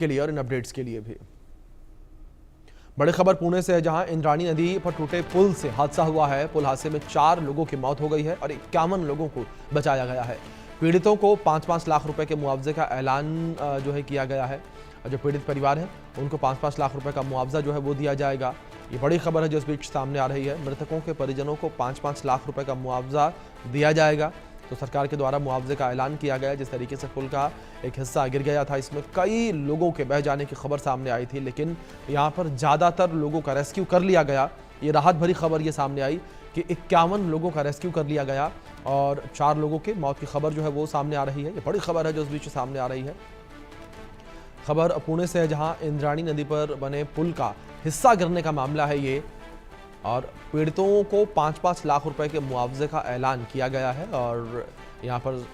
के लिए और इन अपडेट्स के लिए भी बड़ी खबर पुणे से है, जहां इंद्राणी नदी पर टूटे पुल से हादसा हुआ है। पुल हादसे में 4 लोगों की मौत हो गई है और 51 लोगों को बचाया गया है। पीड़ितों को 5-5 लाख रुपए के मुआवजे का ऐलान जो है किया गया है। जो पीड़ित परिवार है उनको 5-5 लाख रुपए का मुआवजा जो है वो दिया जाएगा। ये बड़ी खबर है जो इस बीच सामने आ रही है। मृतकों के परिजनों को 5-5 लाख रुपए का मुआवजा दिया जाएगा। तो सरकार के द्वारा मुआवजे का ऐलान किया गया। जिस तरीके से पुल का एक हिस्सा गिर गया था, इसमें कई लोगों के बह जाने की खबर सामने आई थी, लेकिन यहाँ पर ज़्यादातर लोगों का रेस्क्यू कर लिया गया। ये राहत भरी खबर ये सामने आई कि 51 लोगों का रेस्क्यू कर लिया गया और 4 लोगों की मौत की खबर जो है वो सामने आ रही है। ये बड़ी खबर है जो इस बीच सामने आ रही है। खबर पुणे से है, जहाँ इंद्राणी नदी पर बने पुल का हिस्सा गिरने का मामला है ये, और पीड़ितों को 5-5 लाख रुपए के मुआवजे का ऐलान किया गया है। और यहाँ पर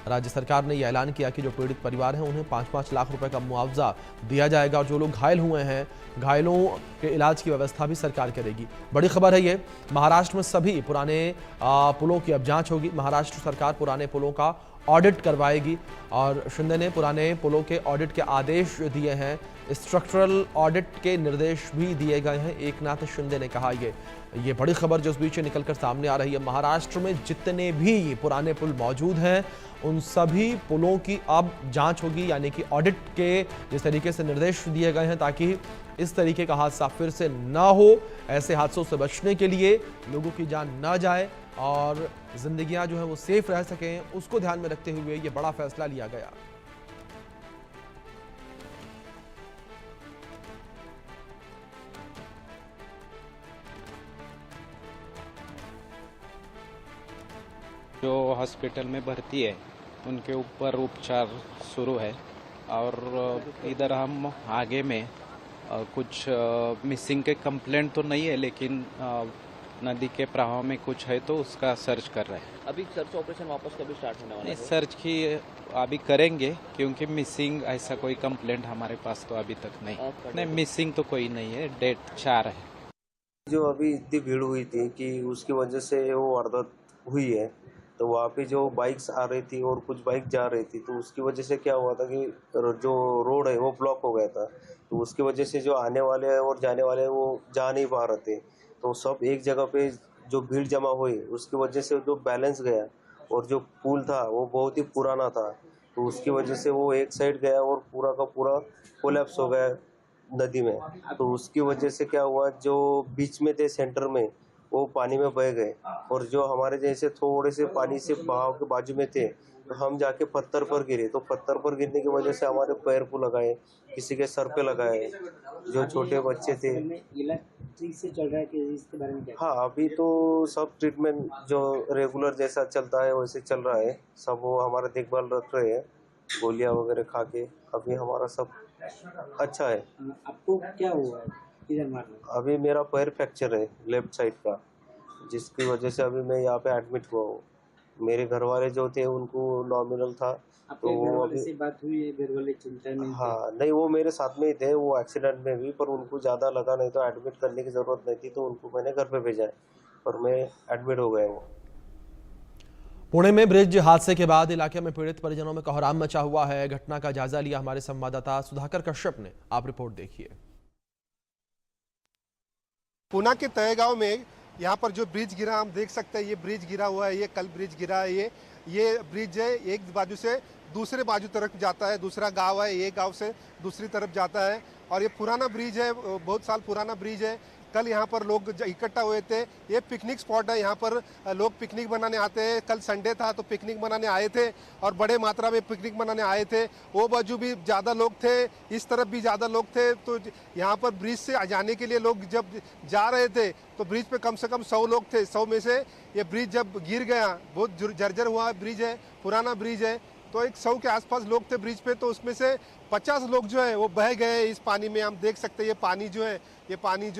राज्य सरकार ने यह ऐलान किया कि जो पीड़ित परिवार हैं उन्हें 5-5 लाख रुपए का मुआवजा दिया जाएगा और जो लोग घायल हुए हैं, घायलों के इलाज की व्यवस्था भी सरकार करेगी। बड़ी खबर है ये। महाराष्ट्र में सभी पुराने पुलों की अब जांच होगी। महाराष्ट्र सरकार पुराने पुलों का ऑडिट करवाएगी और शिंदे ने पुराने पुलों के ऑडिट के आदेश दिए हैं। स्ट्रक्चरल ऑडिट के निर्देश भी दिए गए हैं, एकनाथ शिंदे ने कहा। ये बड़ी खबर जो इस बीच निकलकर सामने आ रही है। महाराष्ट्र में जितने भी पुराने पुल मौजूद हैं उन सभी पुलों की अब जांच होगी, यानी कि ऑडिट के जिस तरीके से निर्देश दिए गए हैं ताकि इस तरीके का हादसा फिर से ना हो। ऐसे हादसों से बचने के लिए लोगों की जान ना जाए और जिंदगियां जो है वो सेफ रह सकें, उसको ध्यान में रखते हुए ये बड़ा फैसला लिया गया। जो हॉस्पिटल में भर्ती है उनके ऊपर उपचार शुरू है और इधर हम आगे में कुछ मिसिंग के कंप्लेंट तो नहीं है, लेकिन नदी के प्रवाह में कुछ है तो उसका सर्च कर रहे हैं। अभी सर्च ऑपरेशन वापस कभी स्टार्ट होने वाला है? सर्च की अभी करेंगे क्योंकि मिसिंग ऐसा कोई कंप्लेंट हमारे पास तो अभी तक नहीं मिसिंग तो कोई नहीं है। डेट 4 है। जो अभी इतनी भीड़ हुई थी कि उसकी वजह से वो वारदात हुई है, तो वहाँ पे जो बाइक्स आ रही थी और कुछ बाइक जा रही थी, तो उसकी वजह से क्या हुआ था कि जो रोड है वो ब्लॉक हो गया था। तो उसकी वजह से जो आने वाले हैं और जाने वाले हैं वो जा नहीं पा रहे थे। तो सब एक जगह पे जो भीड़ जमा हुई उसकी वजह से जो बैलेंस गया और जो पुल था वो बहुत ही पुराना था, तो उसकी वजह से वो एक साइड गया और पूरा का पूरा कोलैप्स हो गया नदी में। तो उसकी वजह से क्या हुआ, जो बीच में थे सेंटर में वो पानी में बह गए और जो हमारे जैसे थोड़े से पानी से बहाव के बाजू में थे तो हम जाके पत्थर पर गिरे। तो पत्थर पर गिरने की वजह से हमारे पैर को लगाए, किसी के सर पे लगाए, जो छोटे बच्चे थे। ठीक से चल रहा है कि इसके बारे में क्या? हाँ, अभी तो सब ट्रीटमेंट जो रेगुलर जैसा चलता है वैसे चल रहा है। सब वो हमारा देखभाल रख रहे हैं, गोलियां वगैरह खा के। अभी हमारा सब अच्छा है। आपको क्या हुआ है? किधर मारना? अभी मेरा पैर फ्रैक्चर है लेफ्ट साइड का, जिसकी वजह से अभी मैं यहाँ पे एडमिट हुआ हूँ। मेरे घर वाले जो थे उनको नॉमिनल था, तो वो अभी से बात हुई है? घर वाले चिंता नहीं? हाँ नहीं, वो मेरे साथ में ही थे वो एक्सीडेंट में भी, पर उनको ज़्यादा लगा नहीं तो एडमिट करने की ज़रूरत नहीं थी, तो उनको मैंने घर पे भेजा है और मैं एडमिट हो गया हूँ। पुणे में ब्रिज हादसे के बाद इलाके में पीड़ित परिजनों में कोहराम मचा हुआ है। घटना का जायजा लिया हमारे संवाददाता सुधाकर कश्यप ने। आप रिपोर्ट देखिए। पुणे के तळेगाव में यहाँ पर जो ब्रिज गिरा, हम देख सकते हैं ये ब्रिज गिरा हुआ है। ये कल ब्रिज गिरा है। ये ब्रिज है, एक बाजू से दूसरे बाजू तरफ जाता है, दूसरा गांव है, ये गांव से दूसरी तरफ जाता है और ये पुराना ब्रिज है, बहुत साल पुराना ब्रिज है। कल यहाँ पर लोग इकट्ठा हुए थे। ये पिकनिक स्पॉट है, यहाँ पर लोग पिकनिक मनाने आते हैं। कल संडे था तो पिकनिक मनाने आए थे और बड़े मात्रा में पिकनिक मनाने आए थे। वो बाजू भी ज़्यादा लोग थे, इस तरफ भी ज़्यादा लोग थे। तो यहाँ पर ब्रिज से जाने के लिए लोग जब जा रहे थे तो ब्रिज पे कम से कम 100 लोग थे। 100 में से ये ब्रिज जब गिर गया, बहुत जर्जर हुआ ब्रिज है, पुराना ब्रिज है, तो एक 100 के आसपास लोग थे ब्रिज पे। तो उसमें से 50 लोग जो है वो बह गए इस पानी में। हम देख सकते हैं ये पानी जो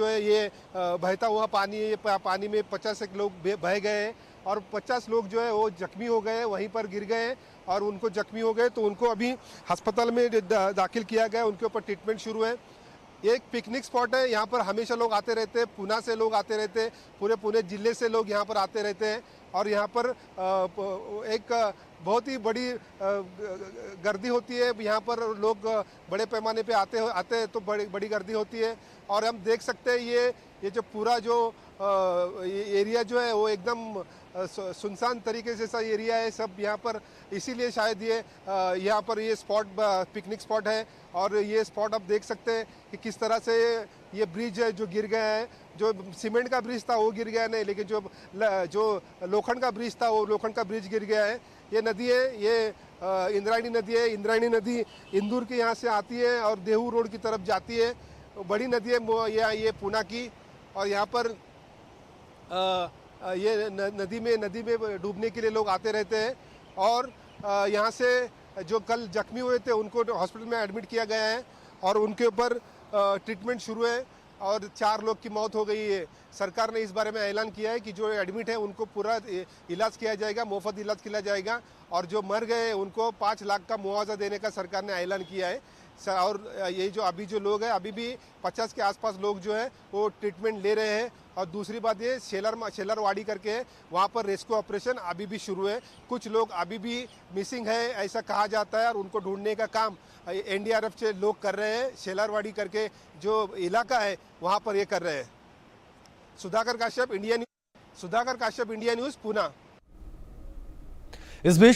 है ये बहता हुआ पानी है। ये पानी में 50 लोग बह गए और 50 लोग जो है वो जख्मी हो गए, वहीं पर गिर गए और उनको जख्मी हो गए तो उनको अभी अस्पताल में दाखिल किया गया। उनके ऊपर ट्रीटमेंट शुरू है। ये एक पिकनिक स्पॉट है, यहाँ पर हमेशा लोग आते रहते हैं। पुणे से लोग आते रहते हैं, पूरे पुणे जिले से लोग यहाँ पर आते रहते हैं और यहाँ पर एक बहुत ही बड़ी गर्दी होती है। यहाँ पर लोग बड़े पैमाने पे आते हैं तो बड़ी गर्दी होती है। और हम देख सकते हैं ये जो पूरा जो एरिया जो है वो एकदम सुनसान तरीके से सा एरिया है सब यहाँ पर। इसीलिए शायद ये यहाँ पर ये स्पॉट पिकनिक स्पॉट है। और ये स्पॉट आप देख सकते हैं कि किस तरह से ये ब्रिज है जो गिर गया है। जो सीमेंट का ब्रिज था वो गिर गया नहीं, लेकिन जो लोखंड का ब्रिज था वो लोखंड का ब्रिज गिर गया है। ये नदी है, ये इंद्रायणी नदी है। इंद्रायणी नदी इंदौर के यहाँ से आती है और देहू रोड की तरफ जाती है। बड़ी नदी है ये पूना की। और यहाँ पर ये नदी में डूबने के लिए लोग आते रहते हैं। और यहाँ से जो कल जख्मी हुए थे उनको हॉस्पिटल में एडमिट किया गया है और उनके ऊपर ट्रीटमेंट शुरू है और 4 लोग की मौत हो गई है। सरकार ने इस बारे में ऐलान किया है कि जो एडमिट है उनको पूरा इलाज किया जाएगा, मुफ्त इलाज किया जाएगा। और जो मर गए उनको 5 लाख का मुआवजा देने का सरकार ने ऐलान किया है। और ये जो अभी जो लोग हैं अभी भी 50 के आसपास लोग जो है वो ट्रीटमेंट ले रहे हैं। और दूसरी बात ये शेलरवाड़ी करके है, वहाँ पर रेस्क्यू ऑपरेशन अभी भी शुरू है। कुछ लोग अभी भी मिसिंग है ऐसा कहा जाता है और उनको ढूंढने का काम NDRF से लोग कर रहे हैं। शेलरवाड़ी करके जो इलाका है वहाँ पर ये कर रहे हैं। Sudhakar Kashyap, India news, Pune. इस बीच